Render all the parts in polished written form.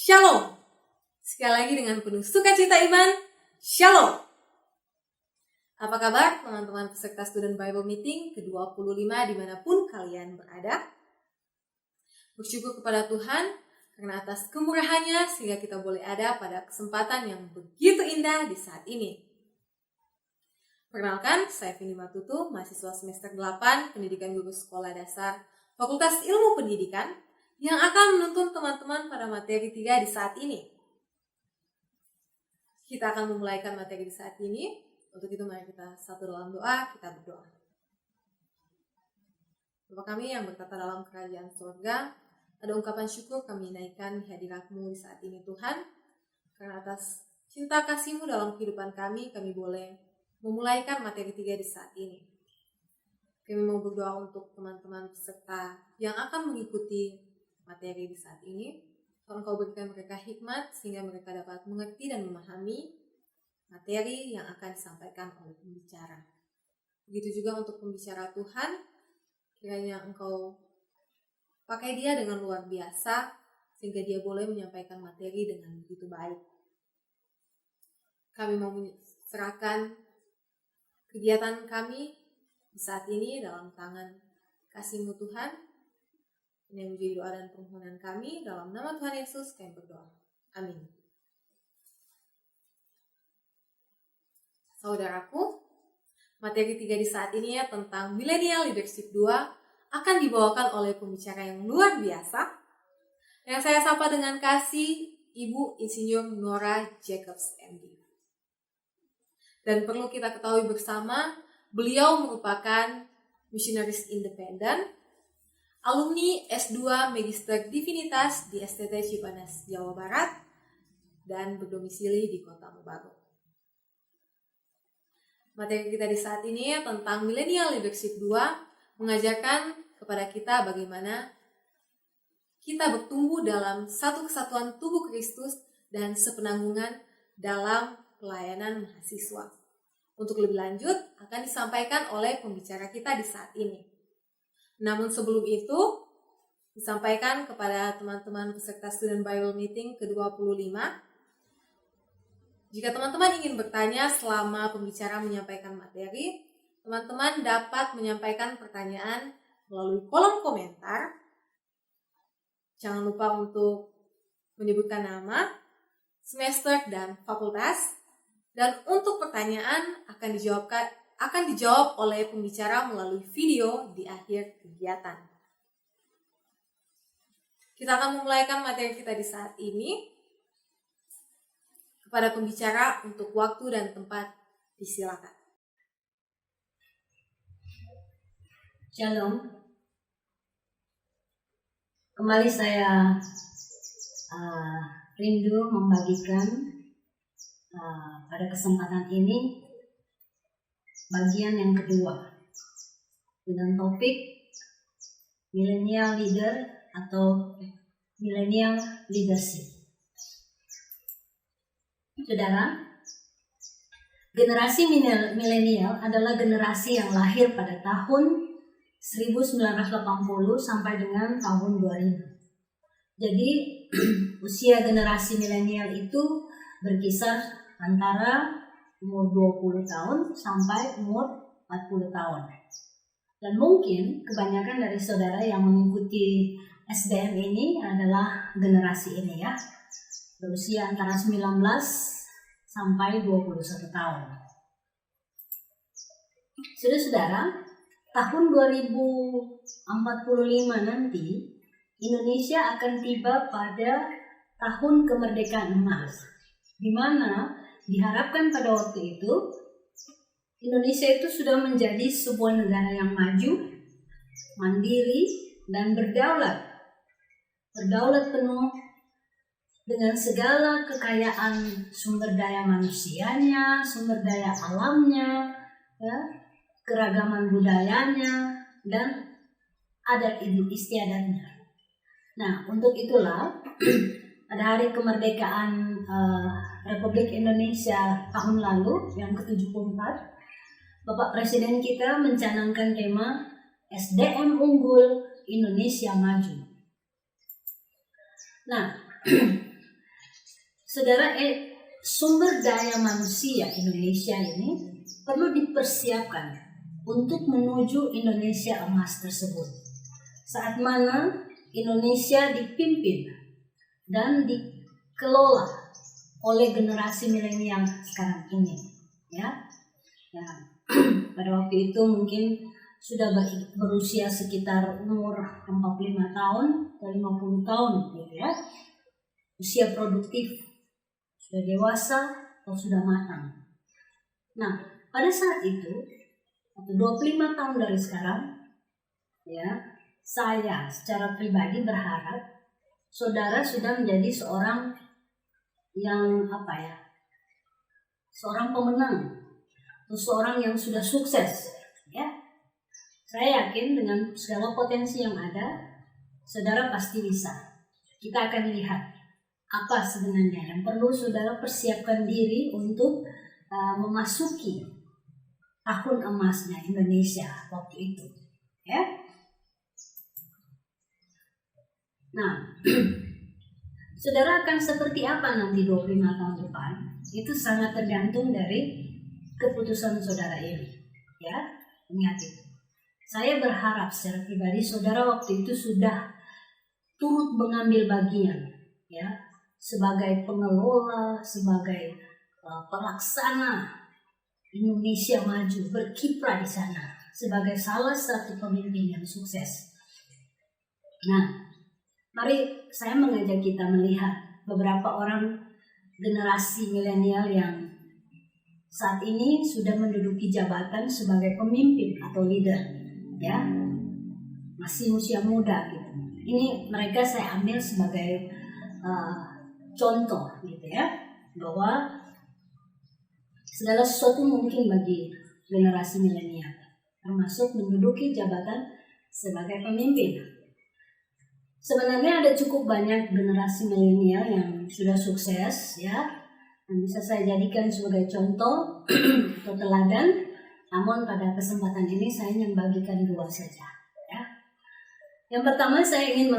Shalom. Sekali lagi dengan penuh sukacita iman, Shalom. Apa kabar teman-teman peserta Student Bible Meeting ke-25 dimanapun kalian berada? Bersyukur kepada Tuhan karena atas kemurahannya sehingga kita boleh ada pada kesempatan yang begitu indah di saat ini. Perkenalkan, saya Vini Matutu, mahasiswa semester 8 Pendidikan Guru Sekolah Dasar Fakultas Ilmu Pendidikan yang akan menuntun teman-teman pada materi 3 di saat ini. Kita akan memulaikan materi di saat ini. Untuk itu mari kita satu dalam doa, kita berdoa. Bapa kami yang bertata dalam kerajaan surga, ada ungkapan syukur kami naikkan di hadirat-Mu di saat ini Tuhan. Karena atas cinta kasih-Mu dalam kehidupan kami boleh memulaikan materi 3 di saat ini. Kami mau berdoa untuk teman-teman peserta yang akan mengikuti materi di saat ini. Tolong Kau berikan mereka hikmat sehingga mereka dapat mengerti dan memahami materi yang akan disampaikan oleh pembicara. Begitu juga untuk pembicara Tuhan, kiranya Engkau pakai dia dengan luar biasa sehingga dia boleh menyampaikan materi dengan begitu baik. Kami mau serahkan kegiatan kami di saat ini dalam tangan kasih-Mu Tuhan. Ini yang menjadi doa dan permohonan kami. Dalam nama Tuhan Yesus kami berdoa. Amin. Saudaraku, materi 3 di saat ini tentang Millennial Leadership 2 akan dibawakan oleh pembicara yang luar biasa. Yang saya sapa dengan kasih Ibu Insinyur Nora Jacobs MD. Dan perlu kita ketahui bersama, beliau merupakan misionaris independen, alumni S2 Magister Divinitas di STT Cipanas, Jawa Barat, dan berdomisili di Kota Mobagu. Materi kita di saat ini tentang Millennial Leadership 2 mengajarkan kepada kita bagaimana kita bertumbuh dalam satu kesatuan tubuh Kristus dan sepenanggungan dalam pelayanan mahasiswa. Untuk lebih lanjut akan disampaikan oleh pembicara kita di saat ini. Namun sebelum itu disampaikan kepada teman-teman peserta Student Bible Meeting ke-25. Jika teman-teman ingin bertanya selama pembicara menyampaikan materi, teman-teman dapat menyampaikan pertanyaan melalui kolom komentar. Jangan lupa untuk menyebutkan nama, semester, dan fakultas. Dan untuk pertanyaan akan dijawab oleh pembicara melalui video di akhir kegiatan. Kita akan memulaikan materi kita di saat ini. Kepada pembicara untuk waktu dan tempat disilakan. Shalom. Kembali saya rindu membagikan pada kesempatan ini bagian yang kedua dengan topik Millennial Leader atau Millennial Leadership. Saudara, generasi milenial adalah generasi yang lahir pada tahun 1980 sampai dengan tahun 2000. Jadi usia generasi milenial itu berkisar antara umur 20 tahun sampai umur 40 tahun. Dan mungkin kebanyakan dari saudara yang mengikuti SBM ini adalah generasi ini ya. Berusia antara 19 sampai 21 tahun. Saudara-saudara, tahun 2045 nanti Indonesia akan tiba pada tahun kemerdekaan emas, di mana diharapkan pada waktu itu Indonesia itu sudah menjadi sebuah negara yang maju, mandiri, dan berdaulat penuh dengan segala kekayaan sumber daya manusianya, sumber daya alamnya, ya, keragaman budayanya, dan adat istiadatnya. Nah, untuk itulah pada hari kemerdekaan Republik Indonesia tahun lalu yang ke-74, Bapak Presiden kita mencanangkan tema SDM Unggul Indonesia Maju. Nah, Saudara, sumber daya manusia Indonesia ini perlu dipersiapkan untuk menuju Indonesia emas tersebut. Saat mana Indonesia dipimpin dan dikelola oleh generasi milenial sekarang ini, ya. Nah, pada waktu itu mungkin sudah berusia sekitar umur 45 tahun atau 50 tahun gitu ya. Usia produktif, sudah dewasa atau sudah matang. Nah, pada saat itu, atau 25 tahun dari sekarang, ya, saya secara pribadi berharap saudara sudah menjadi seorang yang seorang pemenang atau seorang yang sudah sukses, ya. Saya yakin dengan segala potensi yang ada, saudara pasti bisa. Kita akan lihat apa sebenarnya yang perlu saudara persiapkan diri untuk memasuki tahun emasnya Indonesia waktu itu, ya. Nah, saudara akan seperti apa nanti 25 tahun depan? Itu sangat tergantung dari keputusan saudara ini, ya. Ingat itu. Saya berharap secara pribadi saudara waktu itu sudah turut mengambil bagian, ya, sebagai pengelola, sebagai pelaksana Indonesia maju, berkiprah di sana sebagai salah satu pemimpin yang sukses. Nah, mari saya mengajak kita melihat beberapa orang generasi milenial yang saat ini sudah menduduki jabatan sebagai pemimpin atau leader, ya, masih usia muda gitu. Ini mereka saya ambil sebagai contoh gitu ya, bahwa segala sesuatu mungkin bagi generasi milenial, termasuk menduduki jabatan sebagai pemimpin. Sebenarnya ada cukup banyak generasi milenial yang sudah sukses, ya, yang bisa saya jadikan sebagai contoh atau teladan. Namun pada kesempatan ini saya ingin bagikan dua saja, ya. Yang pertama saya ingin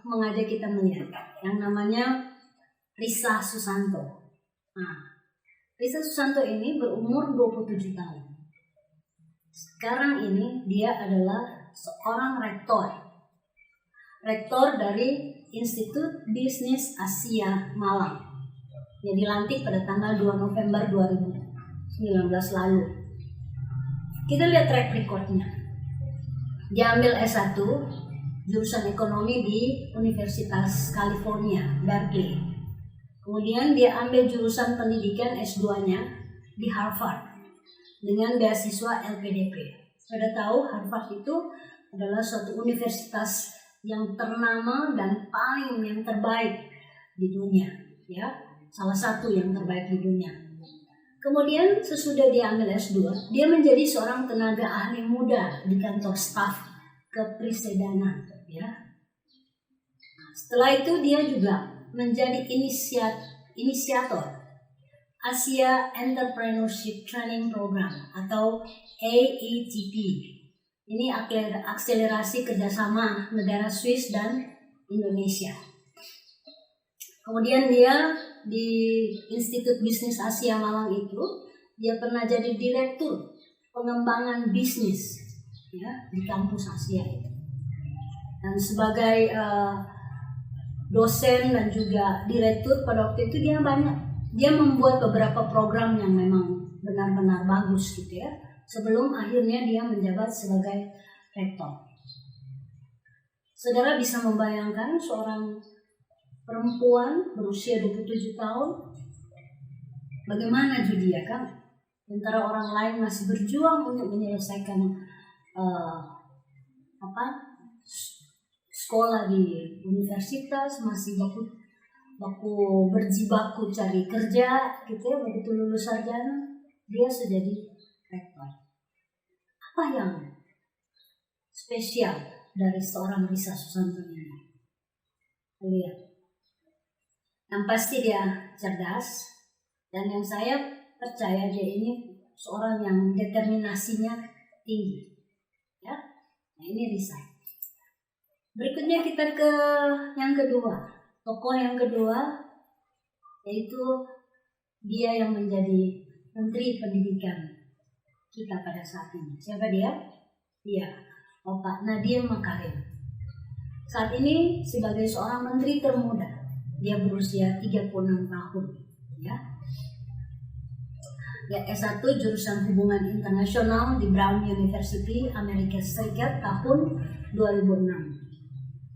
mengajak kita melihat yang namanya Risa Susanto. Nah, Risa Susanto ini berumur 27 tahun. Sekarang ini dia adalah seorang rektor dari Institut Bisnis Asia Malang yang dilantik pada tanggal 2 November 2019 lalu. Kita lihat track recordnya. Dia ambil S1 jurusan ekonomi di Universitas California, Berkeley. Kemudian dia ambil jurusan pendidikan S2-nya di Harvard dengan beasiswa LPDP. Sudah tahu Harvard itu adalah suatu universitas yang ternama dan yang terbaik di dunia, ya, salah satu yang terbaik di dunia. Kemudian sesudah dia ambil S2, dia menjadi seorang tenaga ahli muda di kantor staf kepresidenan, ya. Nah, setelah itu dia juga menjadi inisiator Asia Entrepreneurship Training Program atau AETP. Ini akselerasi kerjasama negara Swiss dan Indonesia. Kemudian dia di Institut Bisnis Asia Malang itu, dia pernah jadi direktur pengembangan bisnis, ya, di kampus Asia itu. Dan sebagai dosen dan juga direktur pada waktu itu dia membuat beberapa program yang memang benar-benar bagus gitu ya, sebelum akhirnya dia menjabat sebagai rektor. Saudara bisa membayangkan seorang perempuan berusia 27 tahun, bagaimana dia kan? Sementara orang lain masih berjuang untuk menyelesaikan sekolah di universitas, masih baku berjibaku cari kerja gitu ya, begitu lulus sarjana dia sudah jadi rektor. Apa yang spesial dari seorang Risa Susanto ini? Lihat, yang pasti dia cerdas, dan yang saya percaya dia ini seorang yang determinasinya tinggi, ya. Nah, ini Risa. Berikutnya kita ke yang kedua, tokoh yang kedua yaitu dia yang menjadi Menteri Pendidikan kita pada saat ini. Siapa dia? Dia, Bapak Nadiem Makarim. Saat ini sebagai seorang menteri termuda, dia berusia 36 tahun. Ya, S1 jurusan Hubungan Internasional di Brown University, Amerika Serikat tahun 2006.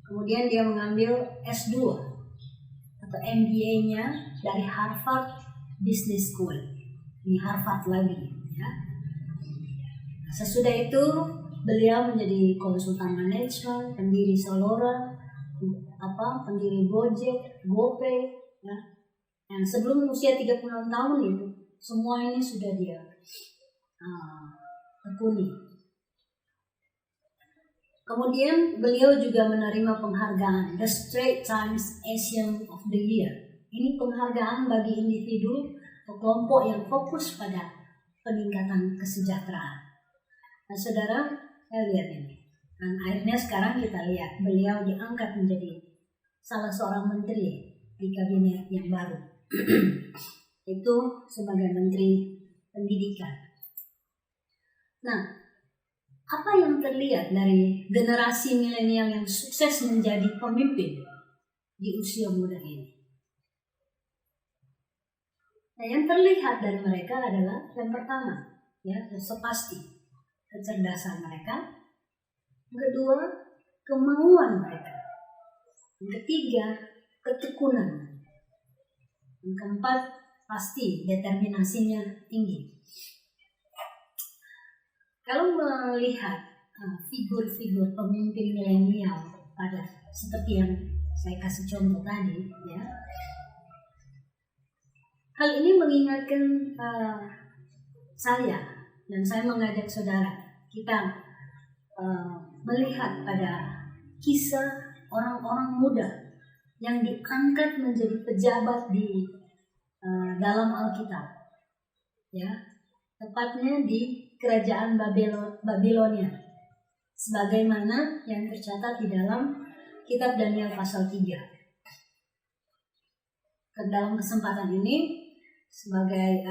Kemudian dia mengambil S2 atau MBA-nya dari Harvard Business School. Ini Harvard lagi, ya. Sesudah itu beliau menjadi konsultan manajemen, pendiri Solora, pendiri Gojek, GoPay, ya. Yang sebelum usia 36 tahun itu, semua ini sudah dia tekuni. Kemudian beliau juga menerima penghargaan The Straits Times Asian of the Year. Ini penghargaan bagi individu atau kelompok yang fokus pada peningkatan kesejahteraan. Nah, saudara, saya lihat ini. Dan akhirnya sekarang kita lihat beliau diangkat menjadi salah seorang menteri di kabinet yang baru. Itu sebagai Menteri Pendidikan. Nah, apa yang terlihat dari generasi milenial yang sukses menjadi pemimpin di usia muda ini? Nah, yang terlihat dari mereka adalah yang pertama, ya, sepasti kecerdasan mereka. Yang kedua, kemauan mereka. Yang ketiga, ketekunan. Yang keempat, pasti determinasinya tinggi. Kalau melihat figur-figur pemimpin milenial pada seperti yang saya kasih contoh tadi, ya, hal ini mengingatkan saya dan saya mengajak saudara kita melihat pada kisah orang-orang muda yang diangkat menjadi pejabat di dalam Alkitab, ya, tepatnya di kerajaan Babilonia, sebagaimana yang tercatat di dalam kitab Daniel pasal 3. Dalam kesempatan ini, sebagai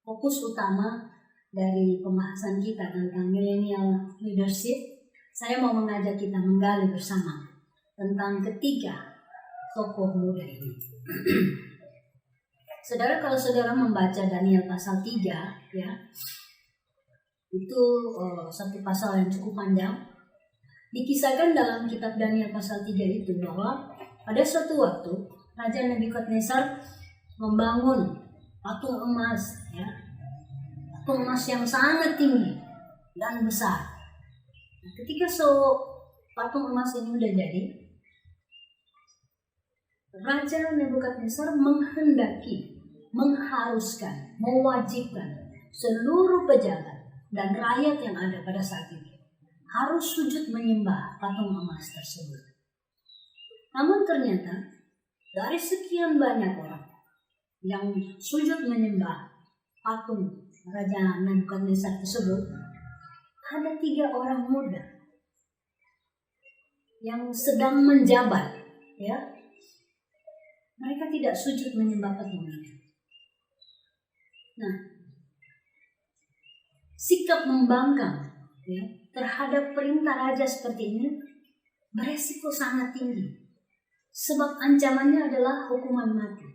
fokus utama dari pembahasan kita tentang millennial leadership, saya mau mengajak kita menggali bersama tentang ketiga tokoh muda ini. Saudara, kalau saudara membaca Daniel pasal 3, ya, itu satu pasal yang cukup panjang. Dikisahkan dalam kitab Daniel pasal 3 itu bahwa pada suatu waktu Raja Nebukadnezar membangun patung emas, ya, patung emas yang sangat tinggi dan besar. Ketika patung emas ini sudah jadi, Raja Nebukadnezar mengharuskan, mewajibkan seluruh pejabat dan rakyat yang ada pada saat itu harus sujud menyembah patung emas tersebut. Namun ternyata dari sekian banyak orang yang sujud menyembah patung Raja Nebukadnezar tersebut, ada 3 orang muda yang sedang menjabat, ya. Mereka tidak sujud menyembah patung itu. Nah, sikap membangkang, ya, terhadap perintah raja seperti ini beresiko sangat tinggi, sebab ancamannya adalah hukuman mati.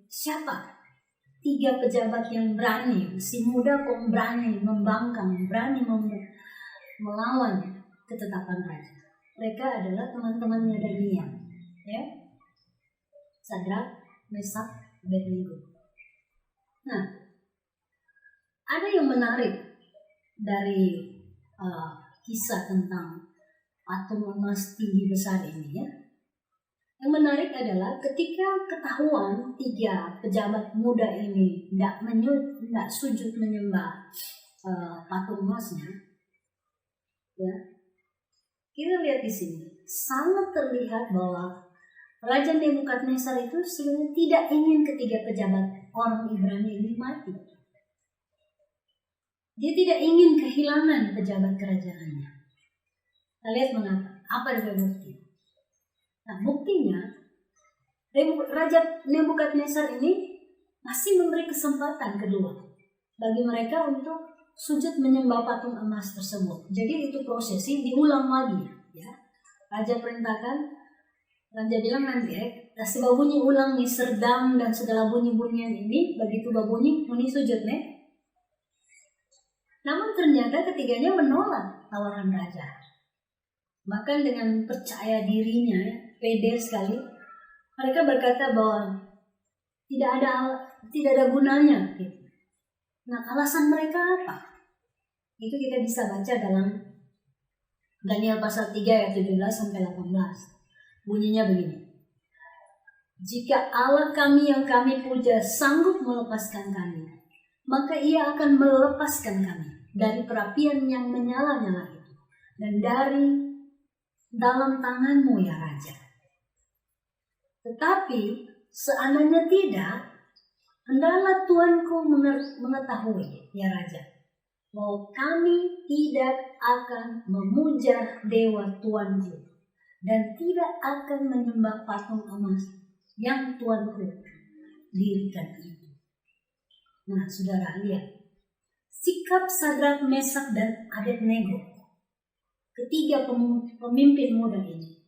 Siapa 3 pejabat yang berani, si muda kok berani membangkang, berani melawan ketetapan raja? Mereka adalah teman-temannya Daniel, ya, Sadrak, Mesak, Abednego. Nah, ada yang menarik dari kisah tentang patung emas tinggi besar ini, ya. Yang menarik adalah ketika ketahuan 3 pejabat muda ini tidak sujud menyembah patung emasnya, ya. Kita lihat di sini sangat terlihat bahwa Raja Nebukadnezar itu sebenarnya tidak ingin ketiga pejabat orang Ibrani ini mati. Dia tidak ingin kehilangan pejabat kerajaannya. Kita lihat mengapa. Apa dia bukti? Nah, buktinya Raja Nebukadnezar ini masih memberi kesempatan kedua bagi mereka untuk sujud menyembah patung emas tersebut. Jadi itu prosesi diulang lagi, ya. Raja perintahkan, raja bilang nanti kasih babunyi ulang nih serdam dan segala bunyi-bunyian ini, begitu babunyi muni sujud nih. Namun ternyata ketiganya menolak tawaran raja. Bahkan dengan percaya dirinya, pede sekali, mereka berkata bahwa tidak ada gunanya. Nah, alasan mereka apa? Itu kita bisa baca dalam Daniel pasal 3 ayat 17 sampai 18. Bunyinya begini. Jika Allah kami yang kami puja sanggup melepaskan kami, maka Ia akan melepaskan kami dari perapian yang menyala-nyala itu dan dari dalam tanganmu ya Raja. Tetapi seandainya tidak, hendaklah Tuanku mengetahui ya Raja, bahwa kami tidak akan memuja dewa Tuanku dan tidak akan menyembah patung emas yang Tuanku dirikan itu. Nah, saudara lihat sikap Sadrak, Mesak dan Abednego, ketiga pemimpin muda ini,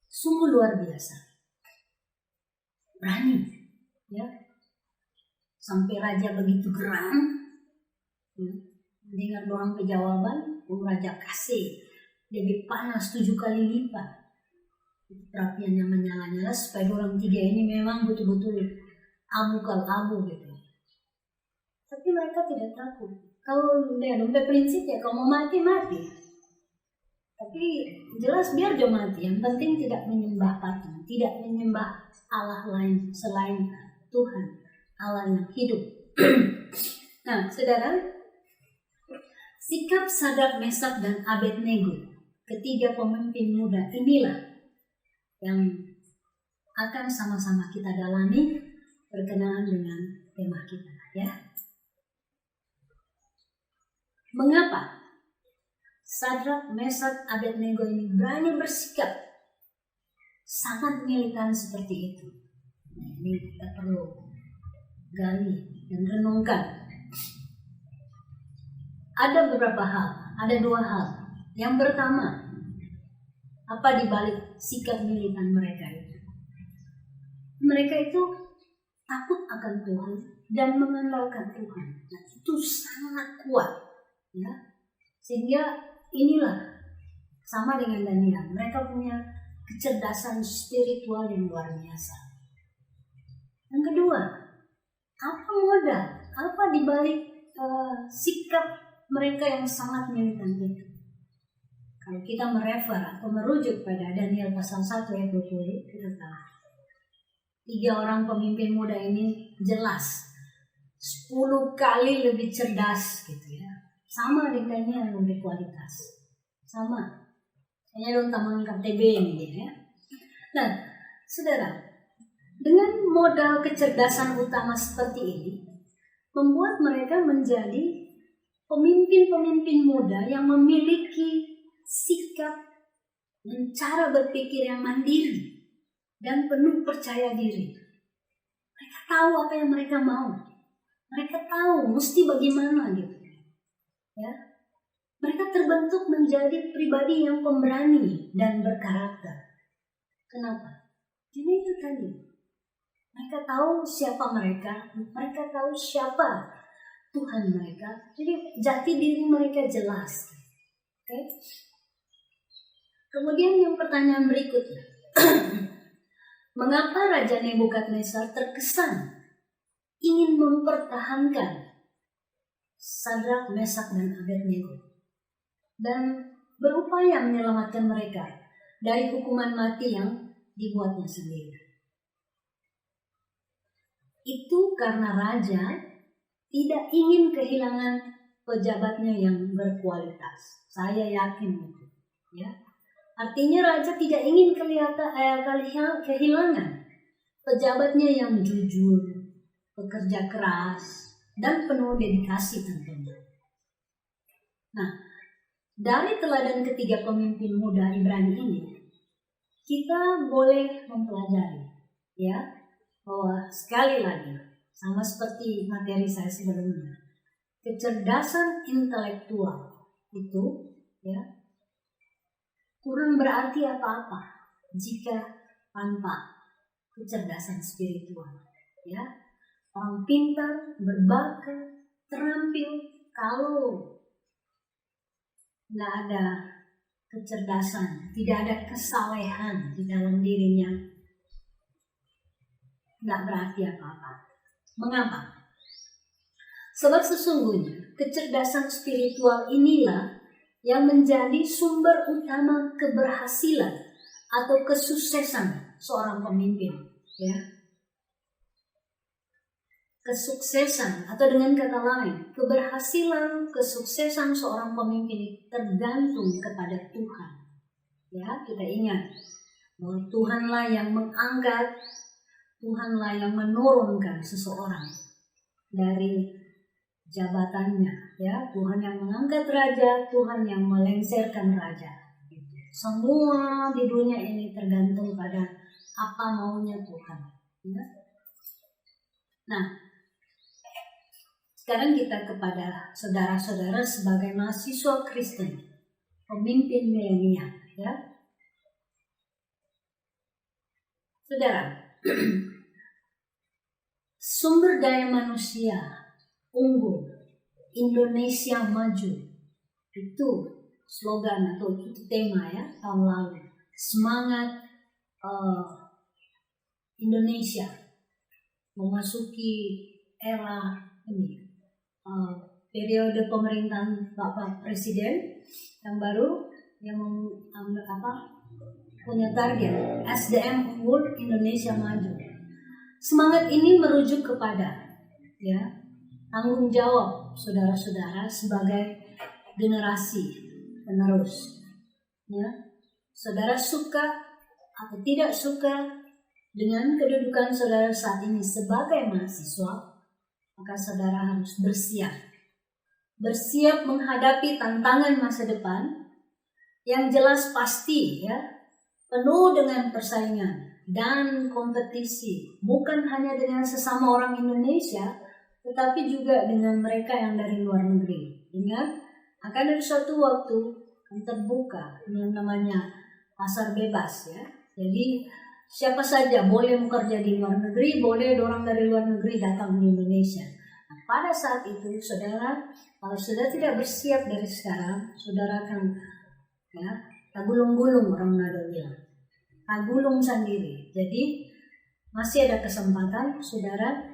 sungguh luar biasa, berani, ya. Sampai raja begitu geram, ya. Dengar doang kejawaban, raja kasih lebih panas 7 kali lipat perapian yang menyala-nyala supaya orang tiga ini memang betul-betul abu kal abu gitu. Tapi mereka tidak takut. Kalau udah prinsip ya, kalau mau mati mati. Tapi jelas biar dia mati. Yang penting tidak menyembah patung, tidak menyembah Allah lain selain Tuhan, Allah yang hidup. Nah, saudara, sikap Sadrak, Mesak dan Abednego, ketiga pemimpin muda inilah yang akan sama-sama kita dalami berkenaan dengan tema kita, ya. Mengapa Sadrak, Mesak, Abednego ini berani bersikap sangat militan seperti itu? Nah, ini kita perlu gali dan renungkan. Ada beberapa hal, ada 2 hal. Yang pertama, apa dibalik sikap militan mereka itu? Mereka itu takut akan Tuhan dan mengandalkan Tuhan. Nah, itu sangat kuat, ya. Sehingga inilah sama dengan Daniel. Mereka punya kecerdasan spiritual yang luar biasa. Yang kedua, apa modal? Apa dibalik sikap mereka yang sangat militan itu? Kalau kita merefer atau merujuk pada Daniel pasal 1 ayat 20, kita tahu 3 orang pemimpin muda ini jelas 10 kali lebih cerdas gitu ya. Sama dengan yang lebih kualitas. Sama. Hanya dong taman KTB ini ya. Nah, saudara, dengan modal kecerdasan utama seperti ini, membuat mereka menjadi pemimpin-pemimpin muda yang memiliki sikap dan cara berpikir yang mandiri dan penuh percaya diri. Mereka tahu apa yang mereka mau. Mereka tahu mesti bagaimana gitu. Ya. Mereka terbentuk menjadi pribadi yang pemberani dan berkarakter. Kenapa? Karena itu tadi. Mereka tahu siapa mereka tahu siapa Tuhan mereka. Jadi jati diri mereka jelas. Oke? Kemudian yang pertanyaan berikutnya. Mengapa Raja Nebukadnezar terkesan ingin mempertahankan Sadrak, Mesak dan Abednego dan berupaya menyelamatkan mereka dari hukuman mati yang dibuatnya sendiri? Itu karena raja tidak ingin kehilangan pejabatnya yang berkualitas. Saya yakin itu, ya. Artinya raja tidak ingin kehilangan pejabatnya yang jujur, pekerja keras, dan penuh dedikasi tentunya. Nah, dari teladan ketiga pemimpin muda Ibrani ini, kita boleh mempelajari, ya, bahwa sekali lagi sama seperti materi saya sebelumnya, kecerdasan intelektual itu, ya, kurang berarti apa-apa jika tanpa kecerdasan spiritual, ya. Orang pintar, berbakat, terampil, kalau tidak ada kecerdasan, tidak ada kesalehan di dalam dirinya, tidak berarti apa-apa. Mengapa? Sebab sesungguhnya kecerdasan spiritual inilah yang menjadi sumber utama keberhasilan atau kesuksesan seorang pemimpin, ya. Kesuksesan, atau dengan kata lain, keberhasilan, kesuksesan seorang pemimpin tergantung kepada Tuhan. Ya, kita ingat bahwa Tuhanlah yang mengangkat, Tuhanlah yang menurunkan seseorang dari jabatannya. Ya, Tuhan yang mengangkat raja, Tuhan yang melengsarkan raja. Semua di dunia ini tergantung pada apa maunya Tuhan. Ya. Nah, sekarang kita kepada saudara-saudara sebagai mahasiswa Kristen, pemimpin milenial, ya. Saudara, sumber daya manusia unggul, Indonesia maju, itu slogan atau itu tema, ya, tahun lalu. Semangat Indonesia memasuki era ini, periode pemerintahan Bapak Presiden yang baru, yang punya target SDM unggul, Indonesia maju. Semangat ini merujuk kepada, ya, tanggung jawab saudara-saudara sebagai generasi penerus. Ya, saudara suka atau tidak suka dengan kedudukan saudara saat ini sebagai mahasiswa, maka saudara harus bersiap menghadapi tantangan masa depan yang jelas pasti, ya, penuh dengan persaingan dan kompetisi, bukan hanya dengan sesama orang Indonesia, tetapi juga dengan mereka yang dari luar negeri. Ingat, akan ada suatu waktu yang terbuka yang namanya pasar bebas, ya. Jadi siapa saja boleh bekerja di luar negeri, boleh orang dari luar negeri datang di Indonesia. Nah, pada saat itu, saudara, kalau sudah tidak bersiap dari sekarang, saudara akan, ya, tagulung-gulung, orang Nado bilang, tagulung sendiri. Jadi masih ada kesempatan, saudara.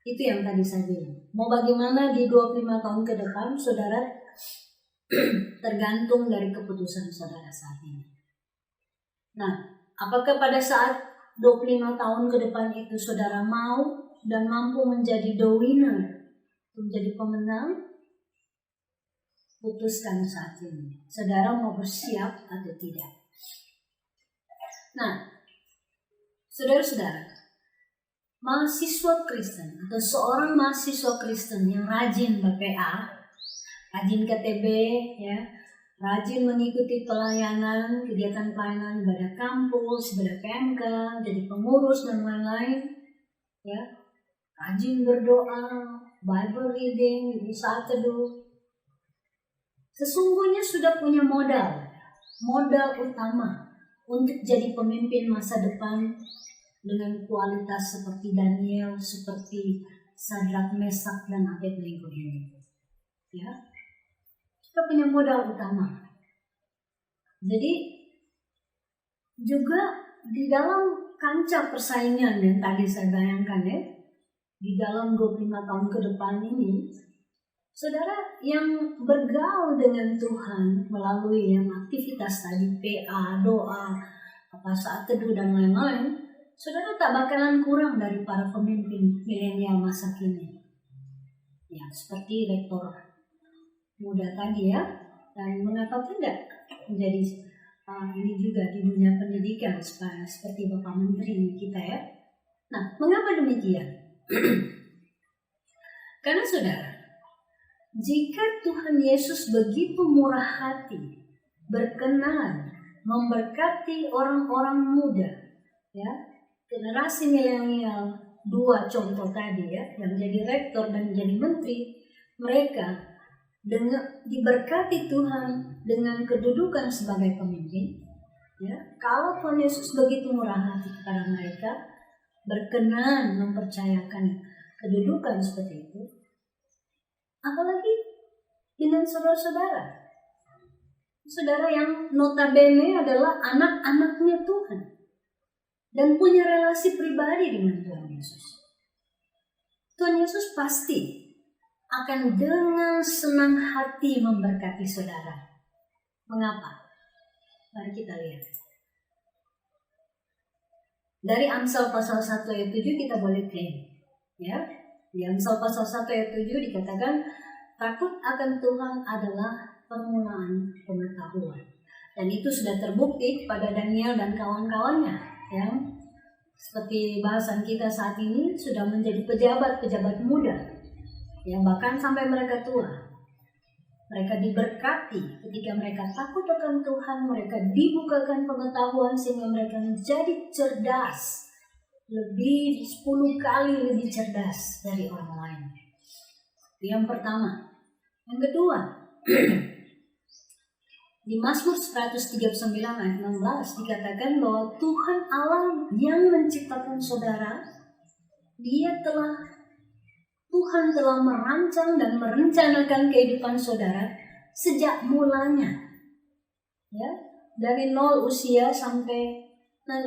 Itu yang tadi saya bilang. Mau bagaimana di 25 tahun ke depan, saudara, tergantung dari keputusan saudara saat ini. Nah, apakah pada saat 25 tahun ke depan itu saudara mau dan mampu menjadi the winner, menjadi pemenang? Putuskan saat ini. Saudara mau bersiap atau tidak? Nah, saudara-saudara, mahasiswa Kristen atau seorang mahasiswa Kristen yang rajin BPA, rajin KTB, ya, rajin mengikuti pelayanan, kegiatan pelayanan ibadah kampus, ibadah PMK, jadi pengurus dan lain-lain, ya, rajin berdoa, Bible reading, di saat teduh, sesungguhnya sudah punya modal utama untuk jadi pemimpin masa depan dengan kualitas seperti Daniel, seperti Sadrak, Mesak, dan Abednego ini. Ya, kita punya modal utama. Jadi juga di dalam kancah persaingan yang tadi saya bayangkan, ya, di dalam 25 tahun ke depan ini, saudara yang bergaul dengan Tuhan melalui yang aktivitas tadi, PA, doa, saat teduh dan lain-lain, saudara tak bakalan kurang dari para pemimpin milenial masa kini. Ya, seperti rektor muda tadi, ya. Dan mengapa tidak menjadi ini juga di dunia pendidikan seperti Bapak Menteri kita, ya. Nah, mengapa demikian? Karena saudara, jika Tuhan Yesus begitu murah hati, berkenan memberkati orang-orang muda, ya, generasi milenial, dua contoh tadi ya, yang jadi rektor dan jadi menteri, mereka dengan diberkati Tuhan dengan kedudukan sebagai pemimpin, ya. Kalau Tuhan Yesus begitu murah hati kepada mereka, berkenan mempercayakan kedudukan seperti itu, apalagi dengan saudara-saudara yang notabene adalah anak-anaknya Tuhan dan punya relasi pribadi dengan Tuhan Yesus. Tuhan Yesus pasti akan dengan senang hati memberkati saudara. Mengapa? Mari kita lihat. Dari Amsal pasal 1 ayat 7 kita boleh klaim. Ya, di Amsal pasal 1 ayat 7 dikatakan, takut akan Tuhan adalah permulaan pengetahuan. Dan itu sudah terbukti pada Daniel dan kawan-kawannya yang seperti bahasan kita saat ini sudah menjadi pejabat-pejabat muda, yang bahkan sampai mereka tua. Mereka diberkati ketika mereka takut akan Tuhan, mereka dibukakan pengetahuan sehingga mereka menjadi cerdas, lebih 10 kali lebih cerdas dari orang lain. Yang pertama. Yang kedua, di Mazmur 139 ayat 16 dikatakan bahwa Tuhan Allah yang menciptakan saudara, Tuhan telah merancang dan merencanakan kehidupan saudara sejak mulanya. Ya, dari 0 usia sampai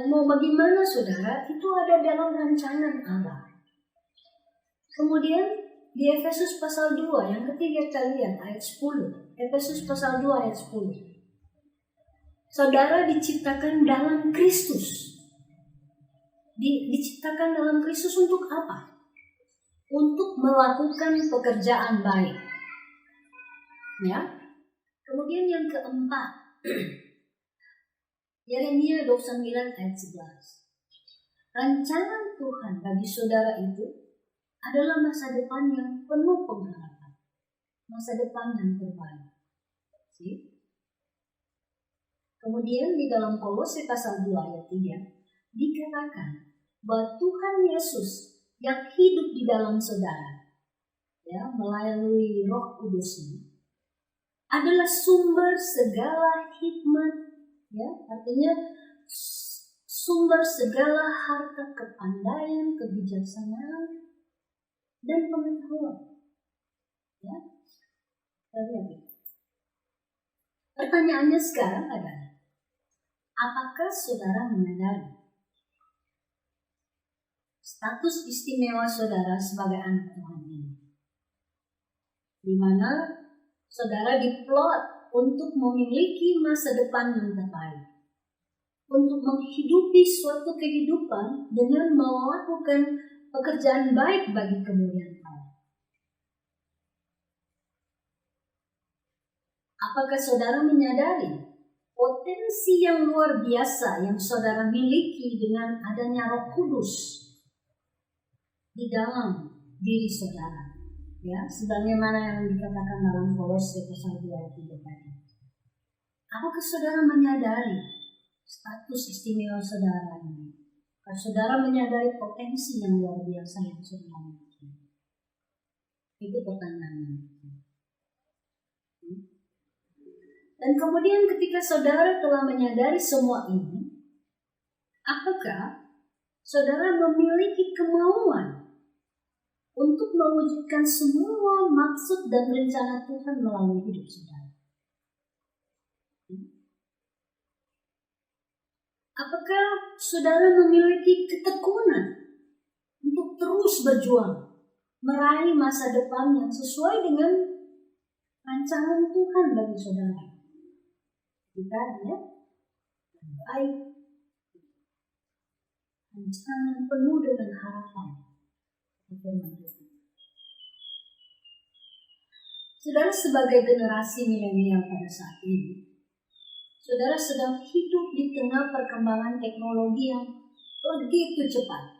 mau bagaimana saudara, itu ada dalam rancangan Allah. Kemudian di Efesus pasal 2 yang ketiga kita lihat ayat 10. Efesus pasal 2 ayat 10. Saudara diciptakan dalam Kristus. Diciptakan dalam Kristus untuk apa? Untuk melakukan pekerjaan baik. Ya. Kemudian yang keempat. Yeremia 29 ayat 11. Rancangan Tuhan bagi saudara itu adalah masa depan yang penuh pengharapan. Masa depan yang terbaik. Kemudian di dalam Kolose pasal 2 ayat 3 dikatakan bahwa Tuhan Yesus yang hidup di dalam saudara, ya, melalui Roh Kudus-Nya, adalah sumber segala hikmat, ya, artinya sumber segala harta kepandaian, kebijaksanaan, dan pengetahuan. Ya, pertanyaannya sekarang adalah, apakah saudara menyadari status istimewa saudara sebagai anak Tuhan ini, di mana saudara diplot untuk memiliki masa depan yang terbaik, untuk menghidupi suatu kehidupan dengan melakukan pekerjaan baik bagi kemuliaan Allah. Apakah saudara menyadari potensi yang luar biasa yang saudara miliki dengan adanya Roh Kudus di dalam diri saudara, ya, sebagaimana yang dikatakan dalam Kolose pasal 2 ayat 3 tadi. Apakah saudara menyadari status istimewa saudara ini? Apakah saudara menyadari potensi yang luar biasa yang saudara miliki? Itu pertanyaannya. Dan kemudian ketika saudara telah menyadari semua ini, apakah saudara memiliki kemauan untuk mewujudkan semua maksud dan rencana Tuhan melalui hidup saudara? Apakah saudara memiliki ketekunan untuk terus berjuang, meraih masa depan yang sesuai dengan rancangan Tuhan bagi saudara? Kita ya, baik, rancangan penuh dengan harapan. Saudara sebagai generasi milenial pada saat ini, saudara sedang hidup di tengah perkembangan teknologi yang begitu cepat.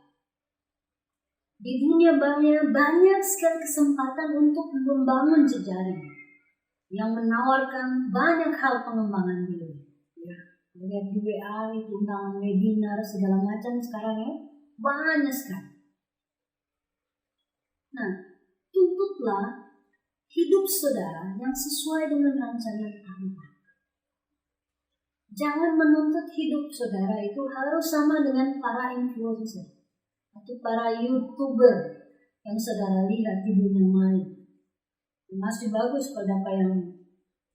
Di dunia banyak sekali kesempatan untuk membangun jejaring yang menawarkan banyak hal pengembangan diri. Ya. Lihat di WA itu undangan webinar segala macam sekarang ya, banyak sekali. Nah, tuntutlah hidup saudara yang sesuai dengan rancangan Allah. Jangan menuntut hidup saudara itu harus sama dengan para influencer atau para YouTuber yang saudara lihat di dunia maya. Masih bagus kalau dapat yang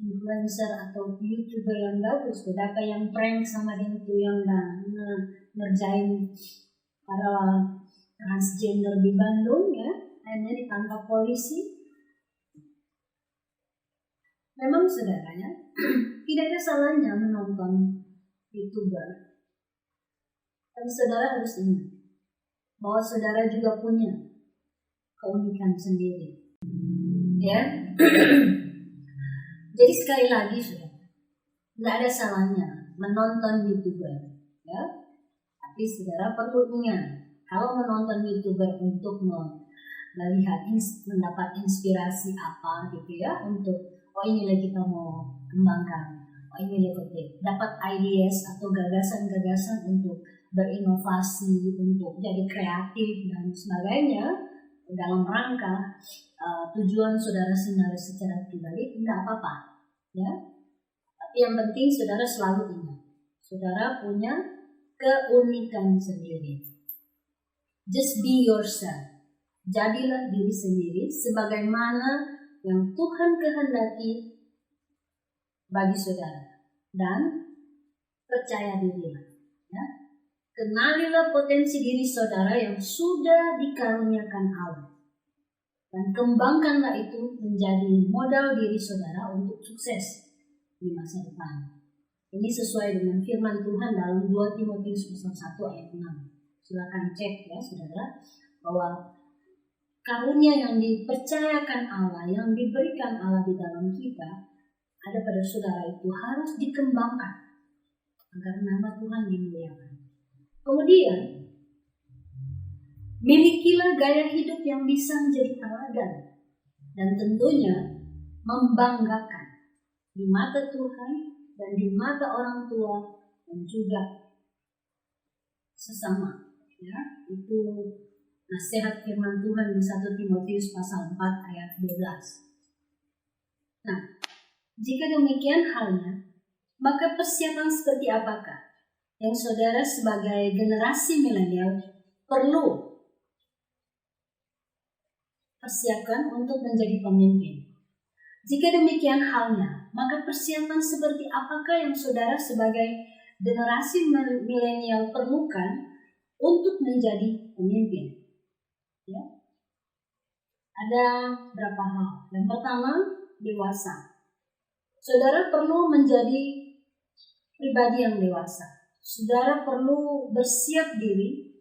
influencer atau YouTuber yang bagus, kalau dapat yang prank sama dia itu yang ngerjain para transgender di Bandung ya, akhirnya ditangkap polisi. Memang saudaranya tidak ada salahnya menonton YouTuber, tapi saudara harus ingat bahwa saudara juga punya keunikan sendiri. Ya, jadi sekali lagi saudara, tidak ada salahnya menonton YouTuber, ya. Tapi saudara perlu ingat, kalau menonton YouTuber untuk melihat mendapat inspirasi apa gitu ya, untuk ini kita mau kembangkan, ini dapat ideas atau gagasan-gagasan untuk berinovasi, untuk jadi kreatif dan sebagainya dalam rangka tujuan saudara sendiri secara pribadi, tidak apa-apa ya. Tapi yang penting saudara selalu ingat, saudara punya keunikan sendiri. Just be yourself. Jadilah diri sendiri sebagaimana yang Tuhan kehendaki bagi saudara, dan percaya dirilah ya. Kenalilah potensi diri saudara yang sudah dikaruniakan Allah, dan kembangkanlah itu menjadi modal diri saudara untuk sukses di masa depan. Ini sesuai dengan firman Tuhan dalam 2 Timotius 1 ayat 6. Silakan cek ya saudara, bahwa karunia yang dipercayakan Allah, yang diberikan Allah di dalam kita ada pada saudara itu harus dikembangkan agar nama Tuhan dimuliakan. Kemudian, milikilah gaya hidup yang bisa menjadi teladan dan tentunya membanggakan di mata Tuhan dan di mata orang tua dan juga sesama. Ya, itu nasihat firman Tuhan di 1 Timotius pasal 4 ayat 12. Nah, jika demikian halnya, maka persiapan seperti apakah yang saudara sebagai generasi milenial perlu persiapkan untuk menjadi pemimpin? Jika demikian halnya, maka persiapan seperti apakah yang saudara sebagai generasi milenial perlukan untuk menjadi pemimpin? Ya. Ada berapa hal. Yang pertama, dewasa. Saudara perlu menjadi pribadi yang dewasa. Saudara perlu bersiap diri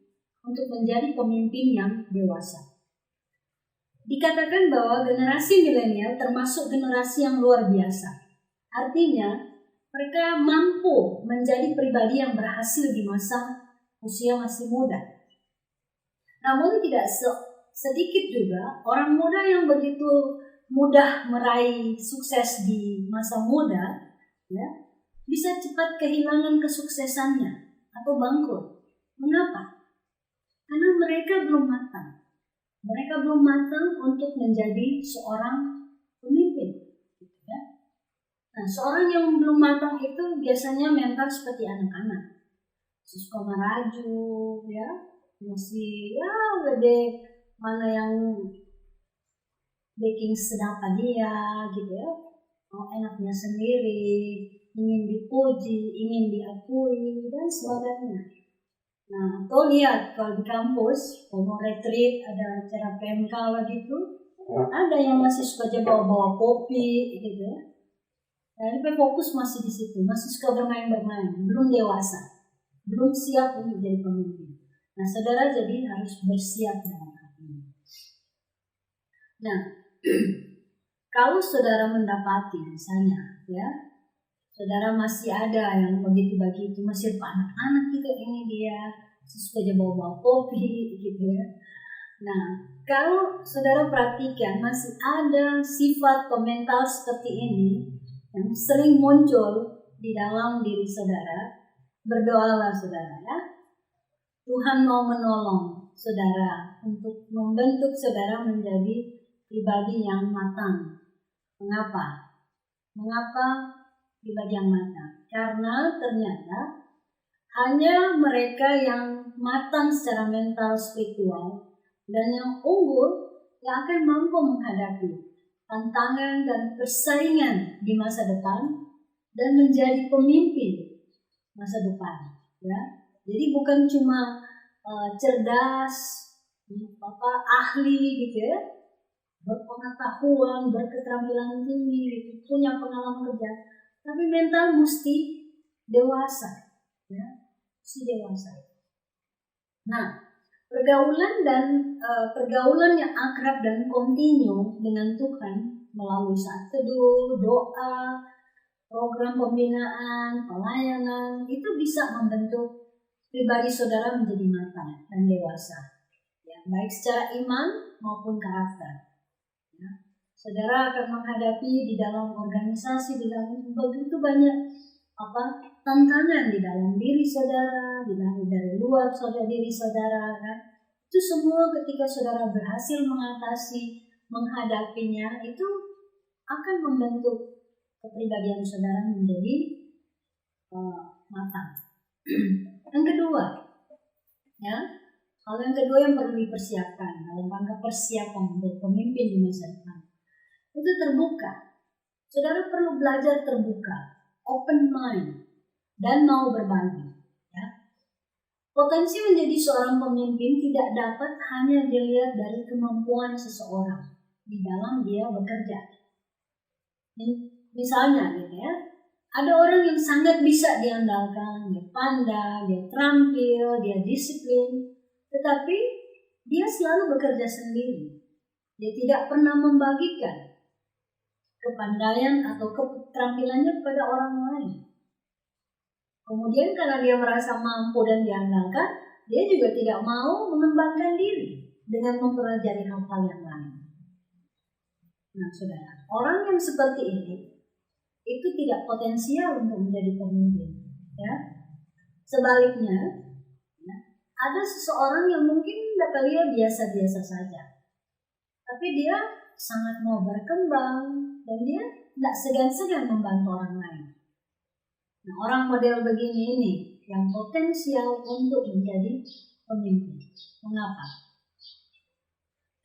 untuk menjadi pemimpin yang dewasa. Dikatakan bahwa generasi milenial termasuk generasi yang luar biasa. Artinya, mereka mampu menjadi pribadi yang berhasil di masa usia masih muda. Namun tidak sedikit juga orang muda yang begitu mudah meraih sukses di masa muda, ya, bisa cepat kehilangan kesuksesannya atau bangkrut. Mengapa? Karena mereka belum matang. Mereka belum matang untuk menjadi seorang pemimpin. Ya. Nah, seorang yang belum matang itu biasanya mental seperti anak-anak, suka meraju, ya, masih ya udah deh mana yang baking sedapa dia gitu ya, enaknya sendiri, ingin dipuji, ingin diakui dan sebagainya. Nah, atau lihat kalau di kampus mau retreat ada acara PMK gitu, ada yang masih suka aja bawa kopi gitu ya. Nah, ini fokus masih di situ, masih suka bermain-bermain, belum dewasa, belum siap untuk jadi pemimpin. Nah, saudara jadi harus bersiap dalam hal ini. Nah, kalau saudara mendapati misalnya, ya, saudara masih ada yang begitu masih anak-anak juga ini dia suka aja bawa kopi gitu ya. Nah, kalau saudara perhatikan masih ada sifat komentar seperti ini yang sering muncul di dalam diri saudara, berdoalah saudara ya. Tuhan mau menolong saudara untuk membentuk saudara menjadi pribadi yang matang. Mengapa? Mengapa pribadi yang matang? Karena ternyata hanya mereka yang matang secara mental spiritual dan yang unggul yang akan mampu menghadapi tantangan dan persaingan di masa depan dan menjadi pemimpin masa depan. Ya, jadi bukan cuma cerdas, ahli gitu ya, berpengetahuan, berketerampilan tinggi, punya pengalaman kerja, tapi mental mesti dewasa, ya, mesti dewasa. Nah, pergaulan yang akrab dan kontinu dengan Tuhan melalui saat teduh, doa, program pembinaan, pelayanan itu bisa membentuk pribadi saudara menjadi matang dan dewasa, ya, baik secara iman maupun karakter. Ya. Saudara akan menghadapi di dalam organisasi, di dalam begitu banyak tantangan di dalam diri saudara, dari luar diri saudara, kan? Itu semua ketika saudara berhasil menghadapinya, itu akan membentuk kepribadian saudara menjadi matang. Yang kedua, ya, hal yang kedua yang perlu dipersiapkan dalam rangka persiapan menjadi pemimpin di masa depan, itu terbuka. Saudara perlu belajar terbuka, open mind, dan mau berbagi. Ya. Potensi menjadi seorang pemimpin tidak dapat hanya dilihat dari kemampuan seseorang di dalam dia bekerja. Misalnya gitu ya, ada orang yang sangat bisa diandalkan, dia pandai, dia terampil, dia disiplin, tetapi dia selalu bekerja sendiri. Dia tidak pernah membagikan kepandaian atau keterampilannya kepada orang lain. Kemudian karena dia merasa mampu dan diandalkan, dia juga tidak mau mengembangkan diri dengan mempelajari hal-hal yang lain. Nah, saudara, orang yang seperti ini itu tidak potensial untuk menjadi pemimpin. Ya. Sebaliknya, ya, ada seseorang yang mungkin dapat dia biasa-biasa saja, tapi dia sangat mau berkembang dan dia tidak segan-segan membantu orang lain. Nah, orang model begini ini yang potensial untuk menjadi pemimpin. Mengapa?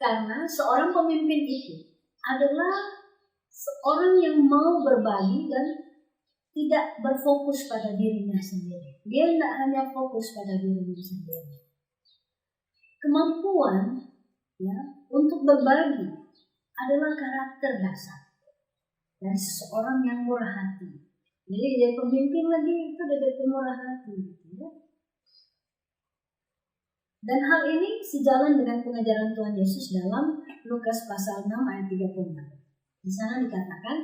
Karena seorang pemimpin itu adalah seorang yang mau berbagi dan tidak berfokus pada dirinya sendiri. Dia tidak hanya fokus pada dirinya sendiri. Kemampuan, ya, untuk berbagi adalah karakter dasar dari seseorang yang murah hati. Jadi dia pemimpin lagi itu dari murah hati, ya. Dan hal ini sejalan dengan pengajaran Tuhan Yesus dalam Lukas pasal 6 ayat 36. Di sana dikatakan,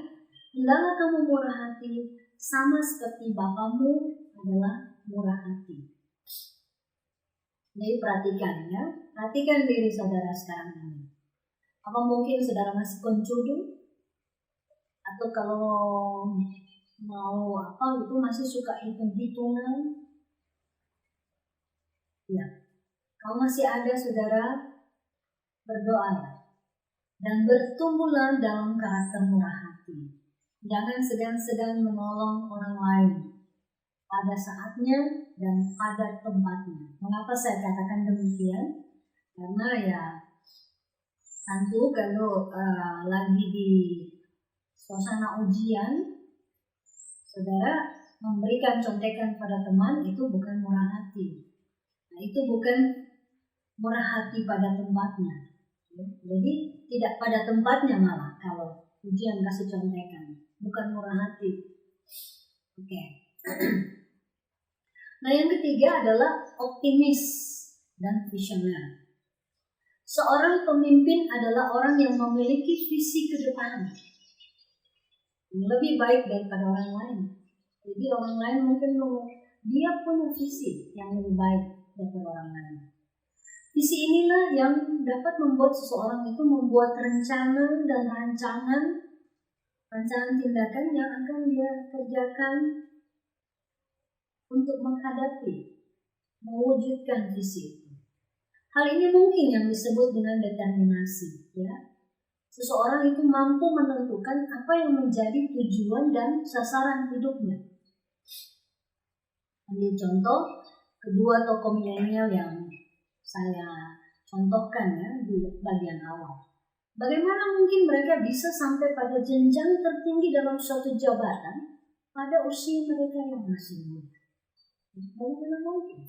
hendaklah kamu murah hati sama seperti Bapamu adalah murah hati. Jadi perhatikan ya, perhatikan diri saudara sekarang ini. Apa mungkin saudara masih pencudu? Atau kalau mau itu masih suka hitung-hitungan? Ya, kalau masih ada saudara, berdoa dan bertumbuhlah dalam karakter murah hati. Jangan segan-segan menolong orang lain pada saatnya dan pada tempatnya. Mengapa saya katakan demikian? Karena ya tentu kalau lagi di suasana ujian, saudara memberikan contekan pada teman itu bukan murah hati. Nah, itu bukan murah hati pada tempatnya. Jadi tidak pada tempatnya malah kalau ujian kasih contekan, bukan murah hati. Oke. Nah, yang ketiga adalah optimis dan visioner. Seorang pemimpin adalah orang yang memiliki visi ke depan yang lebih baik daripada orang lain. Jadi orang lain mungkin dia punya visi yang lebih baik daripada orang lain. Visi inilah yang dapat membuat seseorang itu membuat rencana dan rancangan tindakan yang akan dia kerjakan untuk menghadapi, mewujudkan visi itu. Hal ini mungkin yang disebut dengan determinasi, ya. Seseorang itu mampu menentukan apa yang menjadi tujuan dan sasaran hidupnya. Ambil contoh kedua tokoh milenial yang saya contohkan ya di bagian awal. Bagaimana mungkin mereka bisa sampai pada jenjang tertinggi dalam suatu jabatan pada usia mereka yang masih muda? Bagaimana mungkin?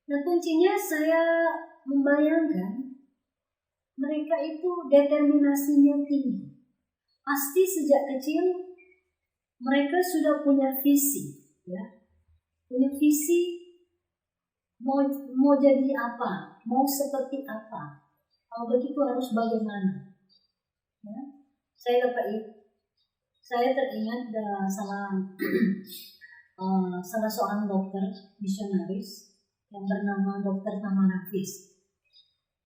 Nah, kuncinya saya membayangkan mereka itu determinasinya tinggi. Pasti sejak kecil mereka sudah punya visi, ya. Punya visi mau jadi apa, mau seperti apa. Kalau begitu harus bagaimana? Ya. Saya teringat salah seorang dokter misionaris yang bernama Dokter Tamara Fis.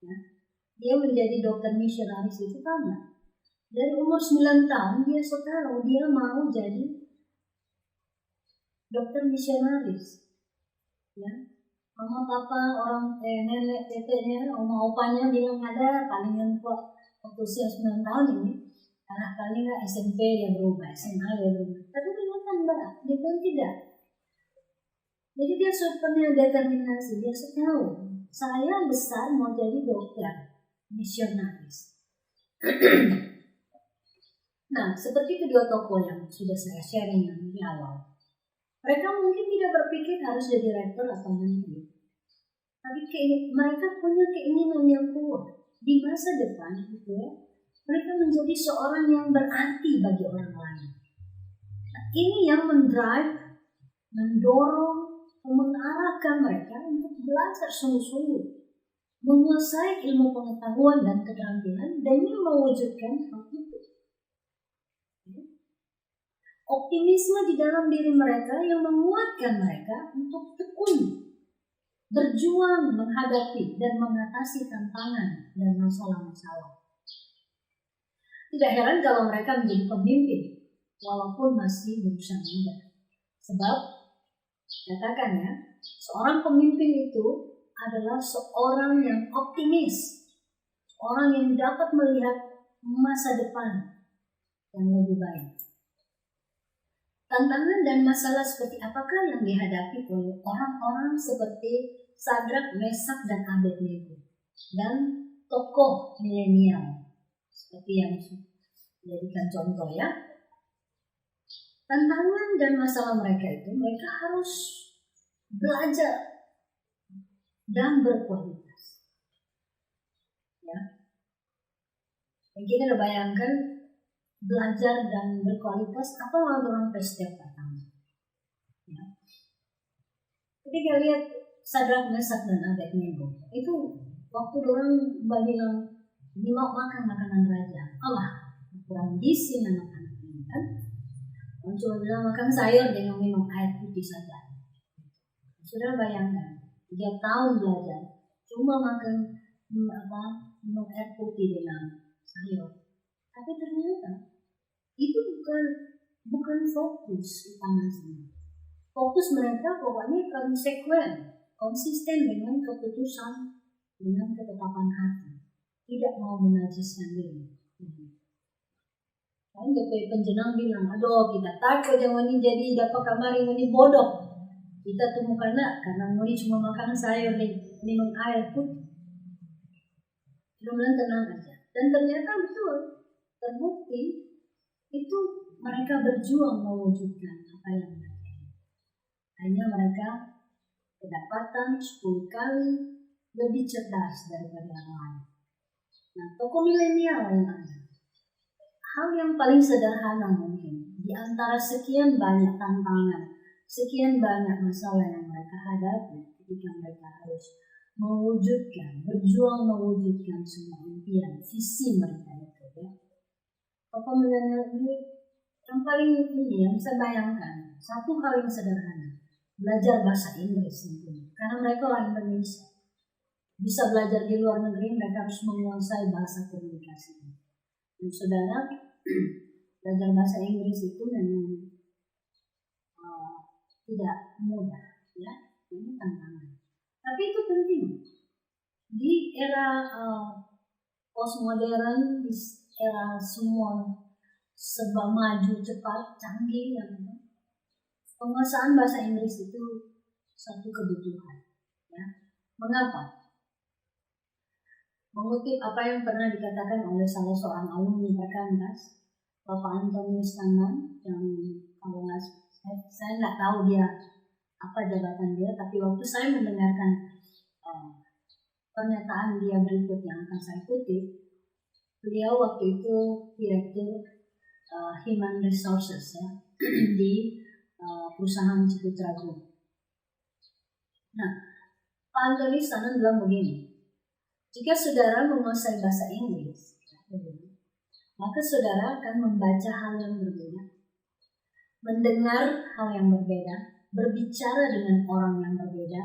Ya. Dia menjadi dokter misionaris itu karena dari umur 9 tahun dia tahu dia mau jadi dokter misionaris. Ya. Mama, papa, nenek, tetenya, oma, opanya bilang ada palingan kok waktu usia 9 tahun ini. Karena paling nggak SMP dia berubah, SMA dia berubah. Tapi ternyata enggak, dia kan tidak. Jadi dia punya determinasi, dia tahu saya besar mau jadi dokter misionaris. Nah, seperti kedua tokoh yang sudah saya sharing di awal. Mereka mungkin tidak berpikir harus jadi rektor atau menteri. Tapi mereka punya keinginan yang kuat. Di masa depan gitu ya, mereka menjadi seorang yang berarti bagi orang lain. Nah, ini yang mendorong, mengarahkan mereka untuk belajar sungguh-sungguh, menguasai ilmu pengetahuan dan keterampilan demi mewujudkan hal itu. Optimisme di dalam diri mereka yang menguatkan mereka untuk tekun, berjuang menghadapi dan mengatasi tantangan dan masalah-masalah. Tidak heran kalau mereka menjadi pemimpin, walaupun masih berusia muda. Sebab, katakan ya, seorang pemimpin itu adalah seorang yang optimis, orang yang dapat melihat masa depan yang lebih baik. Tantangan dan masalah seperti apakah yang dihadapi oleh orang-orang seperti Sadrak, Mesak, dan Abednego dan tokoh milenial seperti yang dijadikan contoh ya. Tantangan dan masalah mereka itu mereka harus belajar dan berkualitas. Ya. Dan kita udah bayangkan belajar dan berkualitas apa orang step pertama. Ya. Ketika lihat Sadrak, Mesak, dan Abednego itu waktu orang bilang ini mau makan makanan raja, Allah kurang gizi anak-anak ini kan. Orang cuma bilang makan sayur dengan minum air putih saja. Sudah bayangkan 3 tahun belajar cuma makan minum air putih dengan sayur. Tapi ternyata itu bukan fokus utamanya. Fokus mereka pokoknya konsisten dengan keputusan, dengan ketetapan hati, tidak mau menajiskan diri. Kan DP penjenang bilang, aduh kita takut jangan ini jadi dapat kamari ini bodoh. Kita temukan karena ini cuma makan sayur dan minum air putih. Mudah-mudahan tenang aja. Dan ternyata betul, terbukti itu mereka berjuang mewujudkan apa yang mereka ingin. Hanya mereka kedapatan 10 kali lebih cerdas daripada yang lain. Nah, tokoh milenial yang ada. Hal yang paling sederhana mungkin di antara sekian banyak tantangan, sekian banyak masalah yang mereka hadapi ketika mereka harus berjuang mewujudkan semua impian, visi mereka itu ya. Tokoh milenial ini yang paling yang saya bayangkan, satu hal yang sederhana, belajar bahasa Inggris tentunya. Karena mereka orang Indonesia, bisa belajar di luar negeri, mereka harus menguasai bahasa komunikasi. Dan saudara, belajar bahasa Inggris itu memang tidak mudah, ya. Ini tantangan. Tapi itu penting. Di era postmodern, di era semua serba maju, cepat, canggih, penguasaan bahasa Inggris itu satu kebutuhan. Ya. Mengapa? Mengutip apa yang pernah dikatakan oleh salah seorang alumni Perkantas, Bapak Antonius Tangan, yang kalau saya nggak tahu dia apa jabatan dia, tapi waktu saya mendengarkan pernyataan dia berikut yang akan saya kutip, beliau waktu itu direktur Human Resources, ya, di perusahaan Ciputra Group. Nah, Pak Antonius Tangan bilang begini, jika saudara menguasai bahasa Inggris, maka saudara akan membaca hal yang berbeda, mendengar hal yang berbeda, berbicara dengan orang yang berbeda,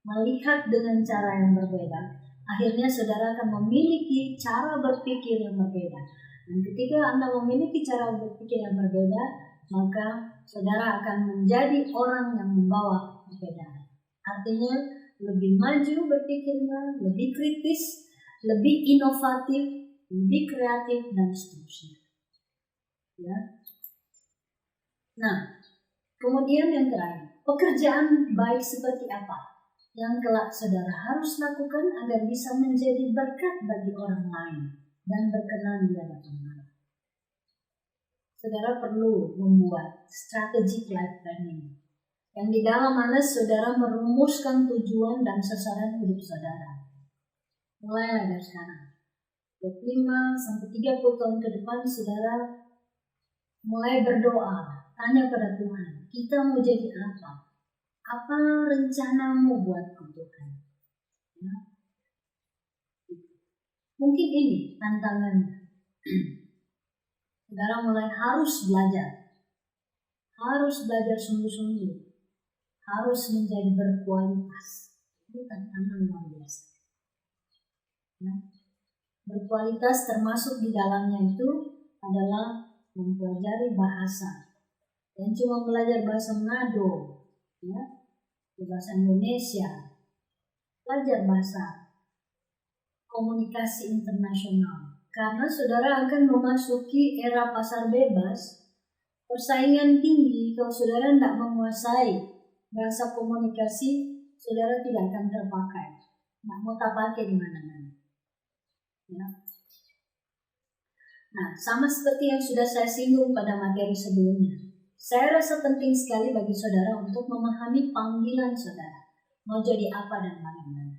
melihat dengan cara yang berbeda. Akhirnya saudara akan memiliki cara berpikir yang berbeda. Dan ketika Anda memiliki cara berpikir yang berbeda, maka saudara akan menjadi orang yang membawa perbedaan. Artinya lebih maju berpikirnya, lebih kritis, lebih inovatif, lebih kreatif, dan seterusnya. Ya. Nah, kemudian yang terakhir, pekerjaan baik seperti apa yang kelak saudara harus lakukan agar bisa menjadi berkat bagi orang lain dan berkenan di hadapan Allah. Saudara perlu membuat strategic life planning, yang di dalam mana saudara merumuskan tujuan dan sasaran hidup saudara. Mulai dari sekarang, 25 sampai 30 tahun ke depan, saudara mulai berdoa, tanya pada Tuhan, kita mau jadi apa? Apa rencanamu buatku Tuhan? Ya. Mungkin ini tantangannya. Saudara mulai harus belajar sungguh-sungguh, harus menjadi berkualitas. Ini tantangan luar biasa. Ya. Berkualitas termasuk di dalamnya itu adalah mempelajari bahasa. Dan cuma belajar bahasa Manado, ya, bahasa Indonesia, belajar bahasa komunikasi internasional. Karena saudara akan memasuki era pasar bebas, persaingan tinggi. Kalau saudara tidak menguasai bahasa komunikasi, saudara tidak akan terpakai. Tidak mau terpakai di mana-mana. Ya. Nah, sama seperti yang sudah saya singgung pada materi sebelumnya, saya rasa penting sekali bagi saudara untuk memahami panggilan saudara, mau jadi apa dan bagaimana.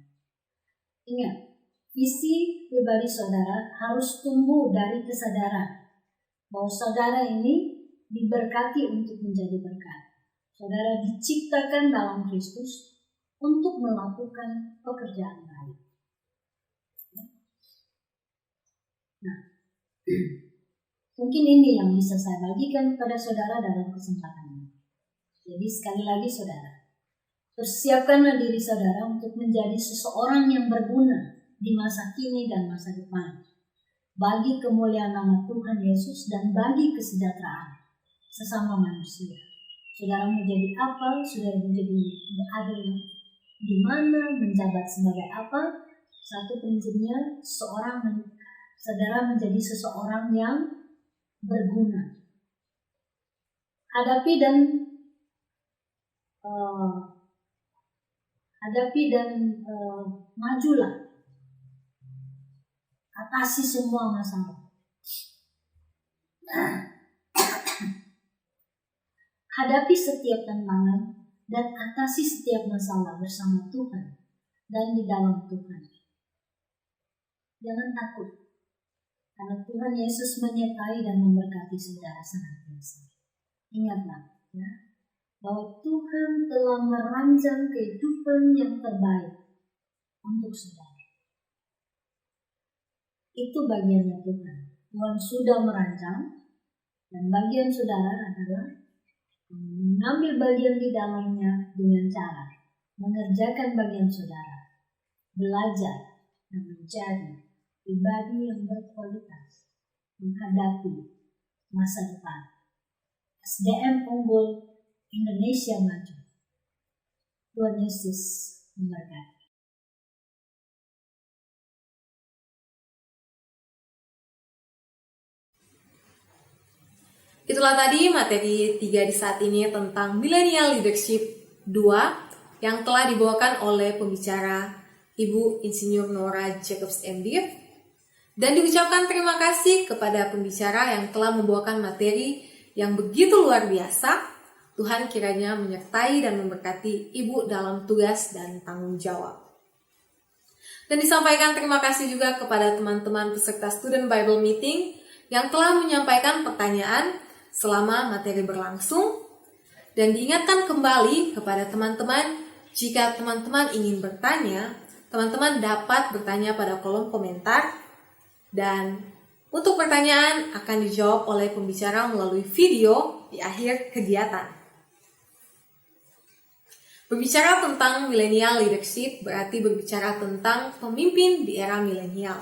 Ingat, visi pribadi saudara harus tumbuh dari kesadaran bahwa saudara ini diberkati untuk menjadi berkat. Saudara diciptakan dalam Kristus untuk melakukan pekerjaan baik. Nah, mungkin ini yang bisa saya bagikan kepada saudara dalam kesempatan ini. Jadi sekali lagi saudara, persiapkanlah diri saudara untuk menjadi seseorang yang berguna di masa kini dan masa depan, bagi kemuliaan nama Tuhan Yesus dan bagi kesejahteraan sesama manusia. Saudara menjadi apa? Saudara menjadi ada di mana, menjabat sebagai apa? Satu prinsipnya, saudara menjadi seseorang yang berguna. Hadapi dan majulah. Atasi semua masalah. Hadapi setiap tantangan dan atasi setiap masalah bersama Tuhan dan di dalam Tuhan. Jangan takut, karena Tuhan Yesus menyertai dan memberkati saudara senantiasa. Ingatlah, ya, bahwa Tuhan telah merancang kehidupan yang terbaik untuk saudara. Itu bagiannya Tuhan. Tuhan sudah merancang, dan bagian saudara adalah mengambil bagian di dalamnya dengan cara mengerjakan bagian saudara, belajar dan menjadi pribadi yang berkualitas menghadapi masa depan. SDM unggul Indonesia maju. Tuhan Yesus memberkati. Itulah tadi materi 3 di saat ini tentang Millennial Leadership 2 yang telah dibawakan oleh pembicara Ibu Insinyur Nora Jacobs MD. Dan diucapkan terima kasih kepada pembicara yang telah membawakan materi yang begitu luar biasa. Tuhan kiranya menyertai dan memberkati Ibu dalam tugas dan tanggung jawab. Dan disampaikan terima kasih juga kepada teman-teman peserta Student Bible Meeting yang telah menyampaikan pertanyaan selama materi berlangsung. Dan diingatkan kembali kepada teman-teman, jika teman-teman ingin bertanya, teman-teman dapat bertanya pada kolom komentar. Dan untuk pertanyaan akan dijawab oleh pembicara melalui video di akhir kegiatan. Berbicara tentang millennial leadership berarti berbicara tentang pemimpin di era milenial.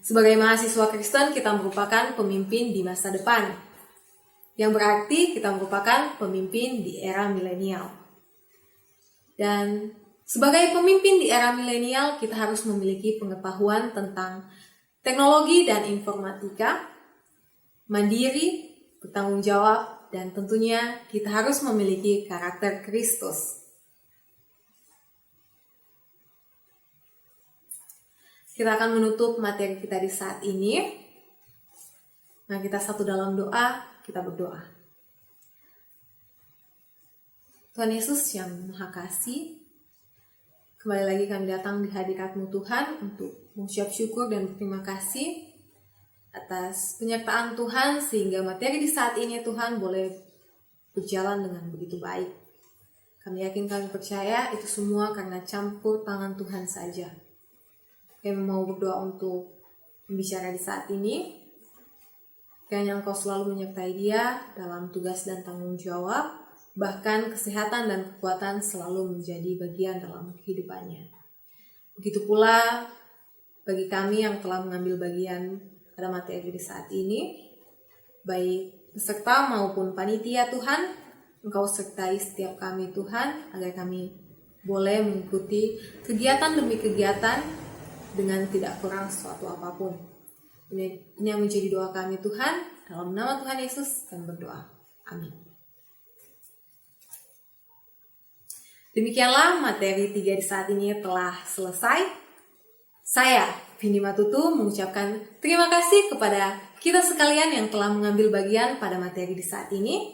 Sebagai mahasiswa Kristen, kita merupakan pemimpin di masa depan, yang berarti kita merupakan pemimpin di era milenial. Dan sebagai pemimpin di era milenial, kita harus memiliki pengetahuan tentang teknologi dan informatika, mandiri, bertanggung jawab, dan tentunya kita harus memiliki karakter Kristus. Kita akan menutup materi kita di saat ini. Nah, kita satu dalam doa, kita berdoa. Tuhan Yesus yang Maha Kasih, kembali lagi kami datang di hadirat-Mu Tuhan untuk mengucap syukur dan berterima kasih atas penyertaan Tuhan sehingga materi di saat ini Tuhan boleh berjalan dengan begitu baik. Kami yakin, kami percaya itu semua karena campur tangan Tuhan saja. Kami mau berdoa untuk pembicara di saat ini. Kiranya Engkau selalu menyertai dia dalam tugas dan tanggung jawab, bahkan kesehatan dan kekuatan selalu menjadi bagian dalam kehidupannya. Begitu pula bagi kami yang telah mengambil bagian pada materi di saat ini, baik peserta maupun panitia Tuhan, Engkau sertai setiap kami Tuhan, agar kami boleh mengikuti kegiatan demi kegiatan dengan tidak kurang sesuatu apapun. Ini yang menjadi doa kami Tuhan, dalam nama Tuhan Yesus kami berdoa. Amin. Demikianlah materi 3 di saat ini telah selesai. Saya, Vindi Matutu, mengucapkan terima kasih kepada kita sekalian yang telah mengambil bagian pada materi di saat ini.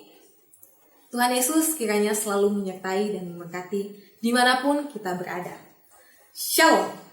Tuhan Yesus kiranya selalu menyertai dan memberkati dimanapun kita berada. Shalom.